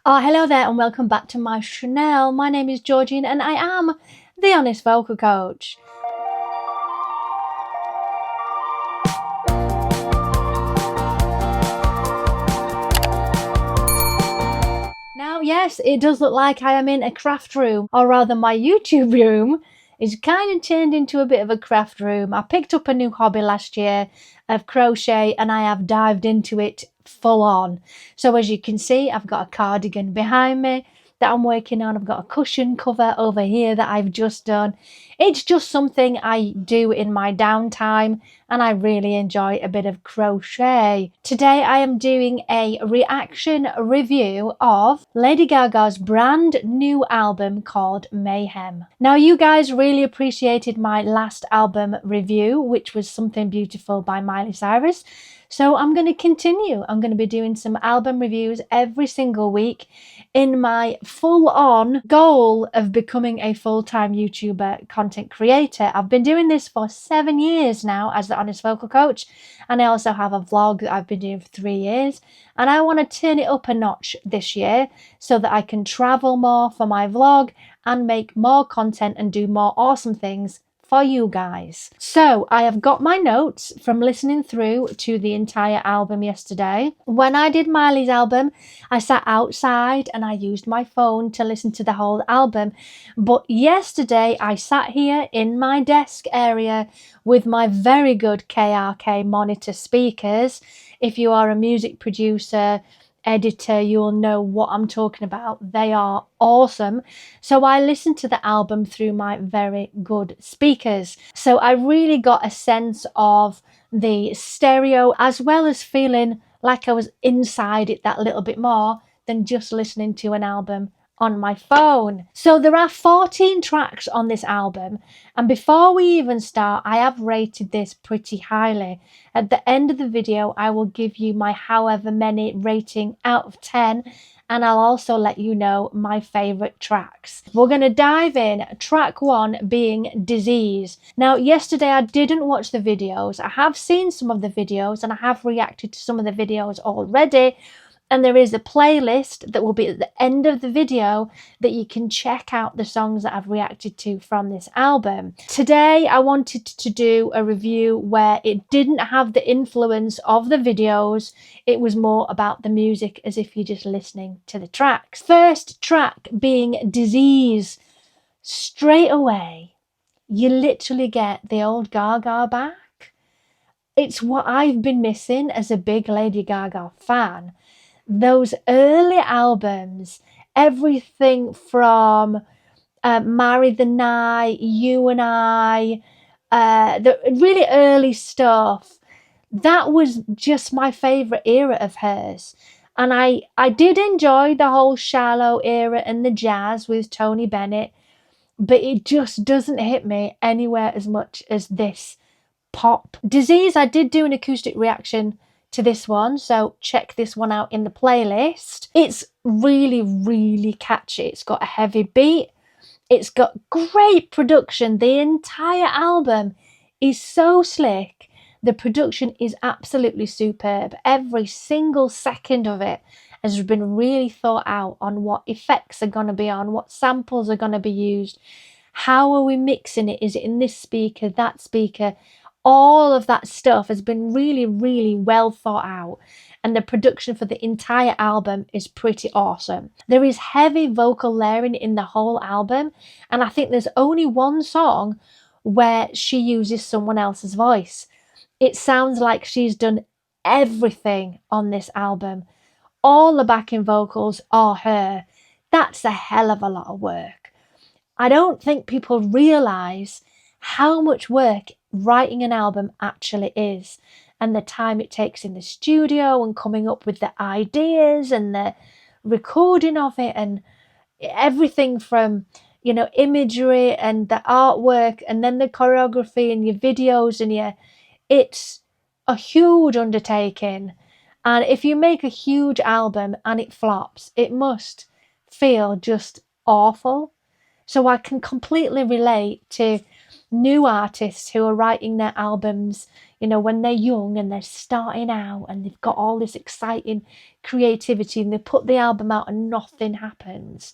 Oh, hello there and welcome back to my channel. My name is Georgine and I am the Honest Vocal Coach. Now, yes, it does look like I am in a craft room, or rather my YouTube room is kind of turned into a bit of a craft room. I picked up a new hobby last year of crochet and I have dived into it full on. So as you can see, I've got a cardigan behind me that I'm working on. I've got a cushion cover over here that I've just done. It's just something I do in my downtime and I really enjoy a bit of crochet. Today I am doing a reaction review of Lady Gaga's brand new album called Mayhem. Now, you guys really appreciated my last album review, which was Something Beautiful by Miley Cyrus. So I'm going to continue. I'm going to be doing some album reviews every single week in my full-on goal of becoming a full-time YouTuber content creator. I've been doing this for 7 years now as the Honest Vocal Coach, and I also have a vlog that I've been doing for 3 years, and I want to turn it up a notch this year so that I can travel more for my vlog and make more content and do more awesome things for you guys. So I have got my notes from listening through to the entire album yesterday. When I did Miley's album, I sat outside and I used my phone to listen to the whole album. But yesterday I sat here in my desk area with my very good KRK monitor speakers. If you are a music producer, editor, you'll know what I'm talking about. They are awesome. So I listened to the album through my very good speakers. So I really got a sense of the stereo, as well as feeling like I was inside it that little bit more than just listening to an album on my phone. So there are 14 tracks on this album, and before we even start, I have rated this pretty highly. At the end of the video I will give you my however many rating out of 10, and I'll also let you know my favorite tracks. We're going to dive in, track 1 being Disease. Now, yesterday I didn't watch the videos. I have seen some of the videos and I have reacted to some of the videos already. And there is a playlist that will be at the end of the video that you can check out the songs that I've reacted to from this album. Today, I wanted to do a review where it didn't have the influence of the videos. It was more about the music, as if you're just listening to the tracks. First track being Disease. Straight away, you literally get the old Gaga back. It's what I've been missing as a big Lady Gaga fan. Those early albums, everything from Marry the Night, You and I, the really early stuff, that was just my favourite era of hers. And I did enjoy the whole Shallow era and the jazz with Tony Bennett, but it just doesn't hit me anywhere as much as this pop. Disease, I did do an acoustic reaction to this one, so check this one out in the playlist. It's really, really catchy. It's got a heavy beat. It's got great production. The entire album is so slick. The production is absolutely superb. Every single second of it has been really thought out on what effects are going to be on, what samples are going to be used, how are we mixing it, is it in this speaker, that speaker. All of that stuff has been really, really well thought out, and the production for the entire album is pretty awesome. There is heavy vocal layering in the whole album, and I think there's only one song where she uses someone else's voice. It sounds like she's done everything on this album. All the backing vocals are her. That's a hell of a lot of work. I don't think people realise how much work writing an album actually is, and the time it takes in the studio and coming up with the ideas and the recording of it, and everything from, you know, imagery and the artwork, and then the choreography and your videos, and it's a huge undertaking. And if you make a huge album and it flops, it must feel just awful. So I can completely relate to new artists who are writing their albums, you know, when they're young and they're starting out and they've got all this exciting creativity and they put the album out and nothing happens.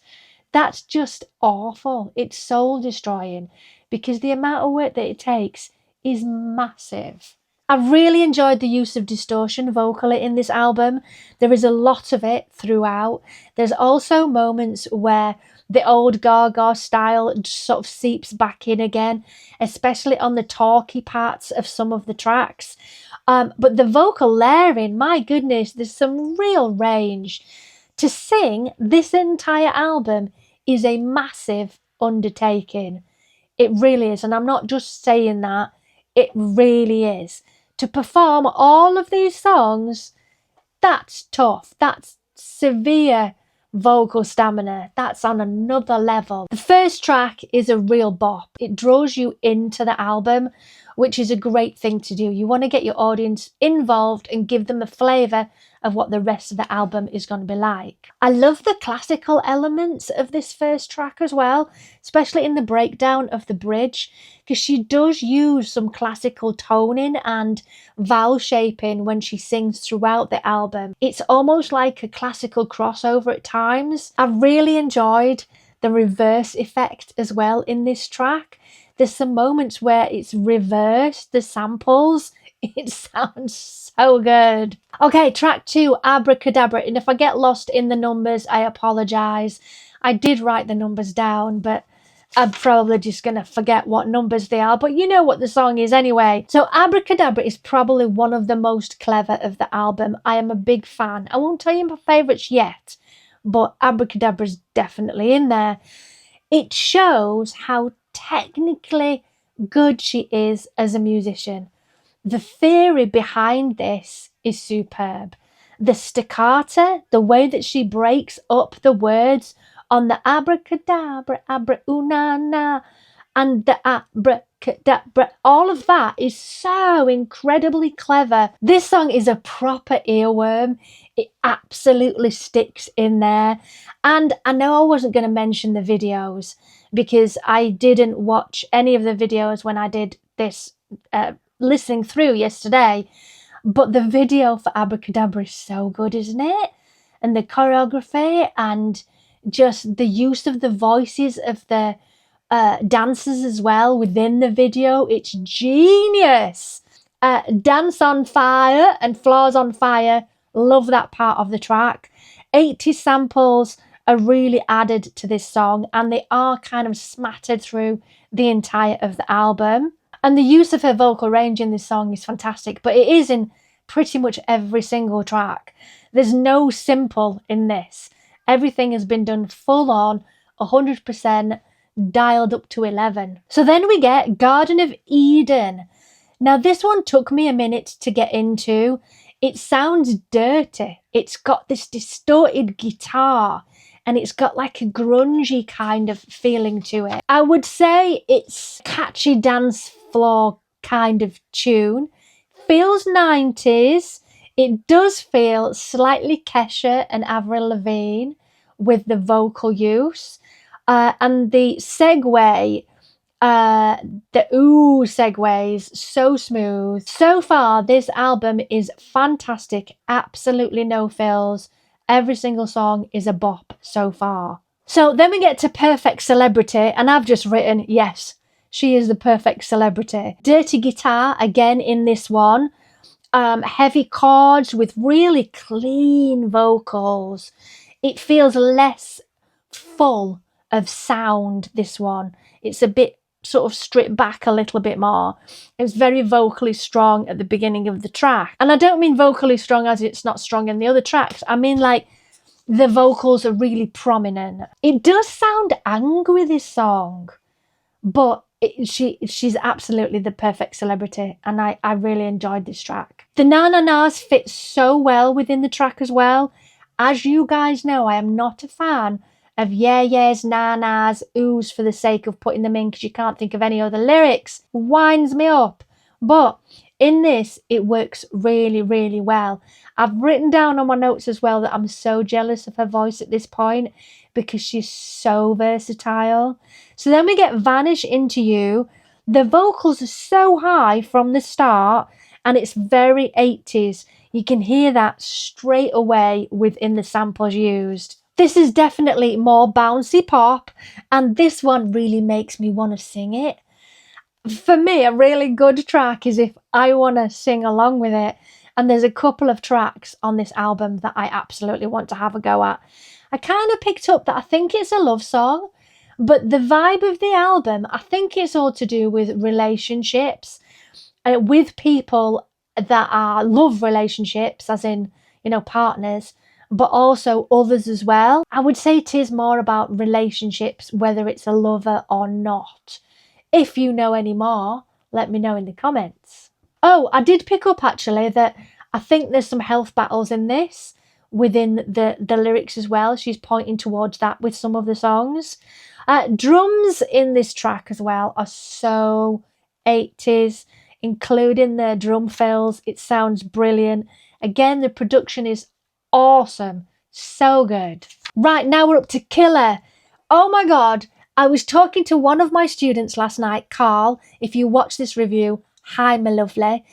That's just awful. It's soul destroying because the amount of work that it takes is massive. I really enjoyed the use of distortion vocally in this album. There is a lot of it throughout. There's also moments where the old Gaga style sort of seeps back in again, especially on the talky parts of some of the tracks. But the vocal layering, my goodness, there's some real range. To sing this entire album is a massive undertaking. It really is. And I'm not just saying that, it really is. To perform all of these songs, that's tough. That's severe vocal stamina. That's on another level. The first track is a real bop. It draws you into the album, which is a great thing to do. You want to get your audience involved and give them a flavour of what the rest of the album is going to be like. I love the classical elements of this first track as well, especially in the breakdown of the bridge, because she does use some classical toning and vowel shaping when she sings throughout the album. It's almost like a classical crossover at times. I really enjoyed the reverse effect as well in this track. There's some moments where it's reversed, the samples. It sounds so good. Okay, track 2, Abracadabra. And if I get lost in the numbers, I apologise. I did write the numbers down, but I'm probably just going to forget what numbers they are. But you know what the song is anyway. So Abracadabra is probably one of the most clever of the album. I am a big fan. I won't tell you my favourites yet, but Abracadabra is definitely in there. It shows how technically good she is as a musician. The theory behind this is superb. The staccato, the way that she breaks up the words on the abracadabra, abra-una-na, and the abracadabra, all of that is so incredibly clever. This song is a proper earworm. It absolutely sticks in there. And I know I wasn't going to mention the videos because I didn't watch any of the videos when I did this listening through yesterday, but the video for Abracadabra is so good, isn't it? And the choreography and just the use of the voices of the dancers as well within the video, it's genius. Dance on Fire and Floors on Fire, love that part of the track. 80 samples are really added to this song and they are kind of smattered through the entire of the album. And the use of her vocal range in this song is fantastic, but it is in pretty much every single track. There's no simple in this. Everything has been done full on, 100%, dialed up to 11. So then we get Garden of Eden. Now this one took me a minute to get into. It sounds dirty. It's got this distorted guitar and it's got like a grungy kind of feeling to it. I would say it's catchy dance floor kind of tune. Feels 90s. It does feel slightly Kesha and Avril Lavigne with the vocal use. And the segue, the ooh segues, so smooth. So far, this album is fantastic. Absolutely no fills. Every single song is a bop so far. So then we get to Perfect Celebrity, and I've just written, yes, she is the perfect celebrity. Dirty guitar, again in this one. Heavy chords with really clean vocals. It feels less full of sound, this one. It's a bit sort of stripped back a little bit more. It's very vocally strong at the beginning of the track. And I don't mean vocally strong as it's not strong in the other tracks. I mean like the vocals are really prominent. It does sound angry, this song, but she's absolutely the perfect celebrity, and I really enjoyed this track. The na-na-nas fit so well within the track as well. As you guys know, I am not a fan of yeah-yeahs, na-nas, oohs for the sake of putting them in because you can't think of any other lyrics. Winds me up. But in this, it works really, really well. I've written down on my notes as well that I'm so jealous of her voice at this point because she's so versatile. So then we get Vanish Into You. The vocals are so high from the start and it's very 80s. You can hear that straight away within the samples used. This is definitely more bouncy pop, and this one really makes me want to sing it. For me, a really good track is if I want to sing along with it, and there's a couple of tracks on this album that I absolutely want to have a go at. I kind of picked up that I think it's a love song, but the vibe of the album, I think it's all to do with relationships, with people that are love relationships, as in, partners, but also others as well. I would say it is more about relationships, whether it's a lover or not. If you know any more, let me know in the comments. Oh, I did pick up actually that I think there's some health battles in this within the lyrics as well. She's pointing towards that with some of the songs. Drums in this track as well are so 80s, including the drum fills. It sounds brilliant. Again, the production is awesome. So good. Right, now we're up to Killer. Oh my God. I was talking to one of my students last night, Carl. If you watch this review, hi, my lovely.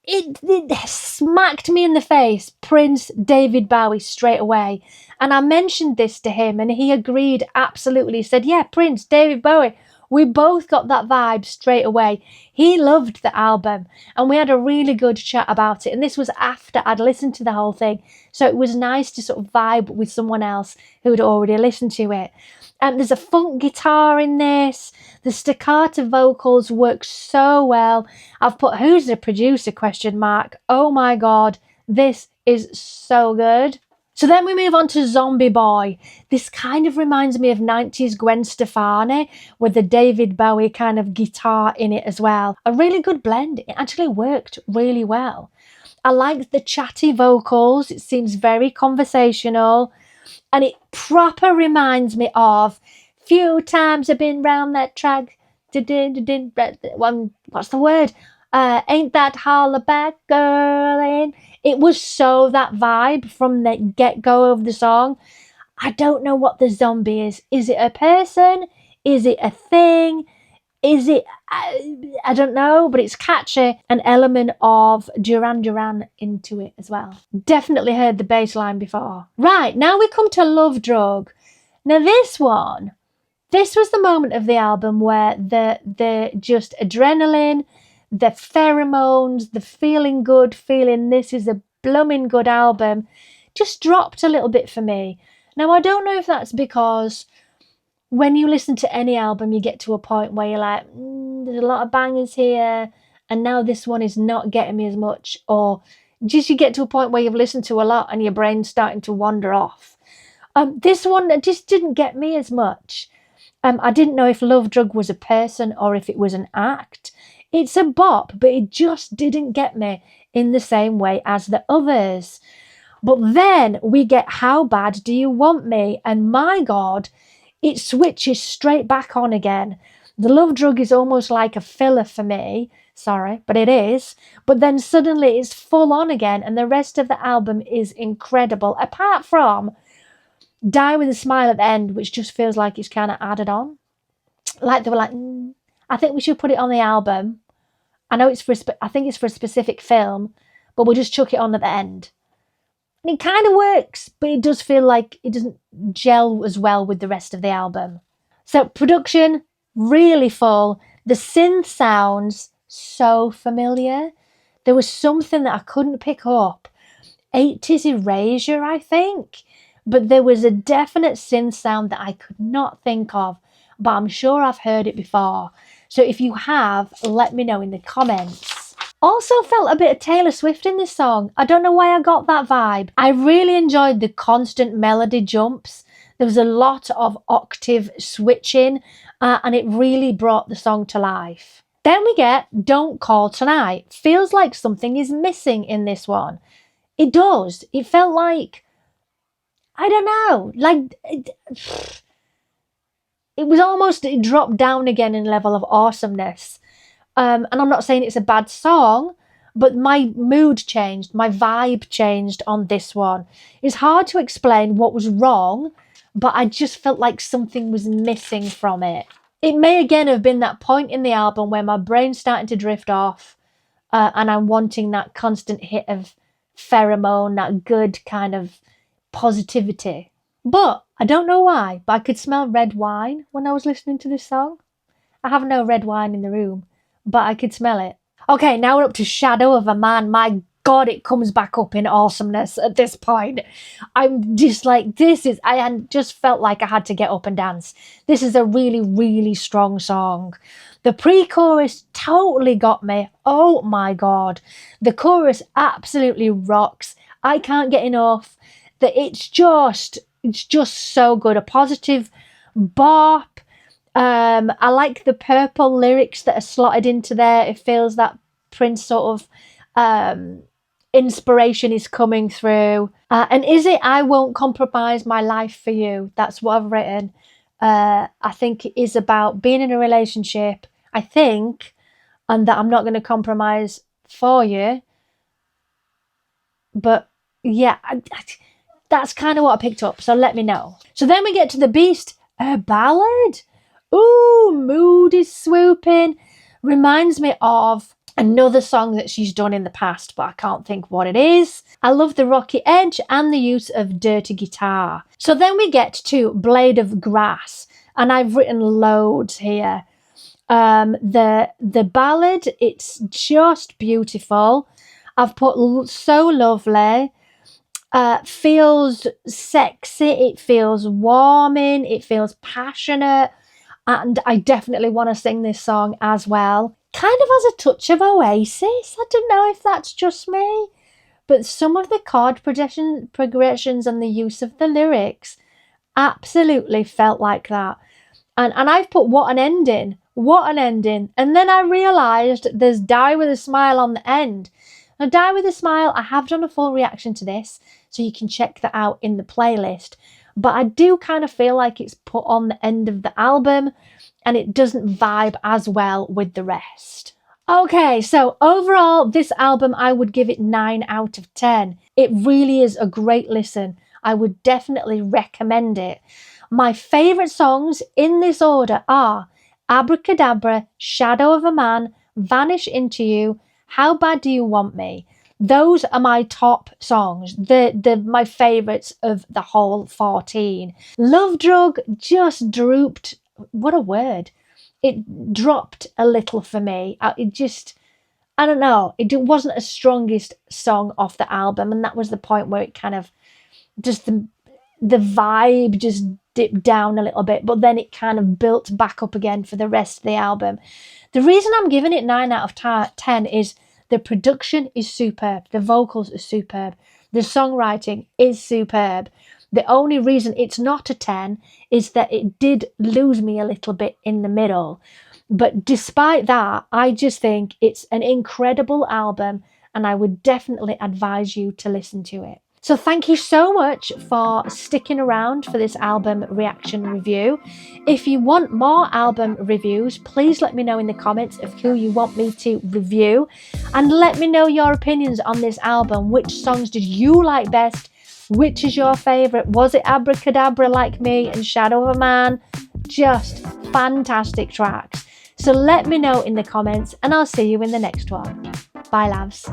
It smacked me in the face, Prince, David Bowie, straight away. And I mentioned this to him and he agreed absolutely. He said, yeah, Prince, David Bowie. We both got that vibe straight away. He loved the album and we had a really good chat about it. And this was after I'd listened to the whole thing. So it was nice to sort of vibe with someone else who had already listened to it. There's a funk guitar in this. The staccato vocals work so well. I've put who's the producer ? Oh my God, this is so good. So then we move on to Zombie Boy. This kind of reminds me of 90s Gwen Stefani with the David Bowie kind of guitar in it as well. A really good blend. It actually worked really well. I liked the chatty vocals. It seems very conversational. And it proper reminds me of few times I've been round that track. What's the word? Ain't that hollaback girl in? It was so that vibe from the get-go of the song. I don't know what the zombie is. Is it a person? Is it a thing? Is it... I don't know, but it's catchy. An element of Duran Duran into it as well. Definitely heard the bass line before. Right, now we come to Love Drug. Now this one, this was the moment of the album where the just adrenaline, the pheromones, the feeling good, feeling this is a blooming good album, just dropped a little bit for me. Now, I don't know if that's because when you listen to any album, you get to a point where you're like, there's a lot of bangers here, and now this one is not getting me as much, or just you get to a point where you've listened to a lot and your brain's starting to wander off. This one just didn't get me as much. I didn't know if Love Drug was a person or if it was an act. It's a bop, but it just didn't get me in the same way as the others. But then we get How Bad Do You Want Me? And my God, it switches straight back on again. The Love Drug is almost like a filler for me. Sorry, but it is. But then suddenly it's full on again and the rest of the album is incredible. Apart from Die With a Smile at the end, which just feels like it's kind of added on. Like they were like, I think we should put it on the album. I know it's I think it's for a specific film, but we'll just chuck it on at the end. And it kind of works, but it does feel like it doesn't gel as well with the rest of the album. So production, really full. The synth sounds so familiar. There was something that I couldn't pick up. 80s Erasure, I think. But there was a definite synth sound that I could not think of, but I'm sure I've heard it before. So if you have, let me know in the comments. Also felt a bit of Taylor Swift in this song. I don't know why I got that vibe. I really enjoyed the constant melody jumps. There was a lot of octave switching and it really brought the song to life. Then we get Don't Call Tonight. Feels like something is missing in this one. It does. It felt like, I don't know, like it was almost, it dropped down again in level of awesomeness. And I'm not saying it's a bad song, but my mood changed, my vibe changed on this one. It's hard to explain what was wrong, but I just felt like something was missing from it. It may again have been that point in the album where my brain's starting to drift off and I'm wanting that constant hit of pheromone, that good kind of positivity. But I don't know why, but I could smell red wine when I was listening to this song. I have no red wine in the room, but I could smell it. Okay, now we're up to Shadow of a Man. My God, it comes back up in awesomeness at this point. I'm just like, I just felt like I had to get up and dance. This is a really, really strong song. The pre-chorus totally got me. Oh my God. The chorus absolutely rocks. I can't get enough. It's just so good. A positive bop. I like the purple lyrics that are slotted into there. It feels that Prince sort of inspiration is coming through. And is it I won't compromise my life for you? That's what I've written. I think it is about being in a relationship, I think, and that I'm not going to compromise for you. But yeah, that's kind of what I picked up. So let me know. So then we get to The Beast, a ballad. Ooh, mood is swooping. Reminds me of another song that she's done in the past, but I can't think what it is. I love the rocky edge and the use of dirty guitar. So then we get to Blade of Grass, and I've written loads here. The ballad, it's just beautiful. I've put so lovely. Feels sexy. It feels warming. It feels passionate. And I definitely want to sing this song as well. Kind of has a touch of Oasis. I don't know if that's just me, but some of the chord progressions and the use of the lyrics absolutely felt like that. And I've put what an ending. What an ending. And then I realised there's Die With A Smile on the end. Now, Die With A Smile, I have done a full reaction to this, so you can check that out in the playlist. But I do kind of feel like it's put on the end of the album and it doesn't vibe as well with the rest. Okay, so overall, this album, I would give it 9 out of 10. It really is a great listen. I would definitely recommend it. My favourite songs in this order are Abracadabra, Shadow of a Man, Vanish Into You, How Bad Do You Want Me? Those are my top songs, my favourites of the whole 14. Love Drug just drooped. What a word. It dropped a little for me. I don't know. It wasn't the strongest song off the album, and that was the point where it kind of just the vibe just dipped down a little bit, but then it kind of built back up again for the rest of the album. The reason I'm giving it 9 out of 10 is the production is superb. The vocals are superb. The songwriting is superb. The only reason it's not a 10 is that it did lose me a little bit in the middle. But despite that, I just think it's an incredible album and I would definitely advise you to listen to it. So thank you so much for sticking around for this album reaction review. If you want more album reviews, please let me know in the comments of who you want me to review. And let me know your opinions on this album. Which songs did you like best? Which is your favourite? Was it Abracadabra like me and Shadow of a Man? Just fantastic tracks. So let me know in the comments and I'll see you in the next one. Bye, loves.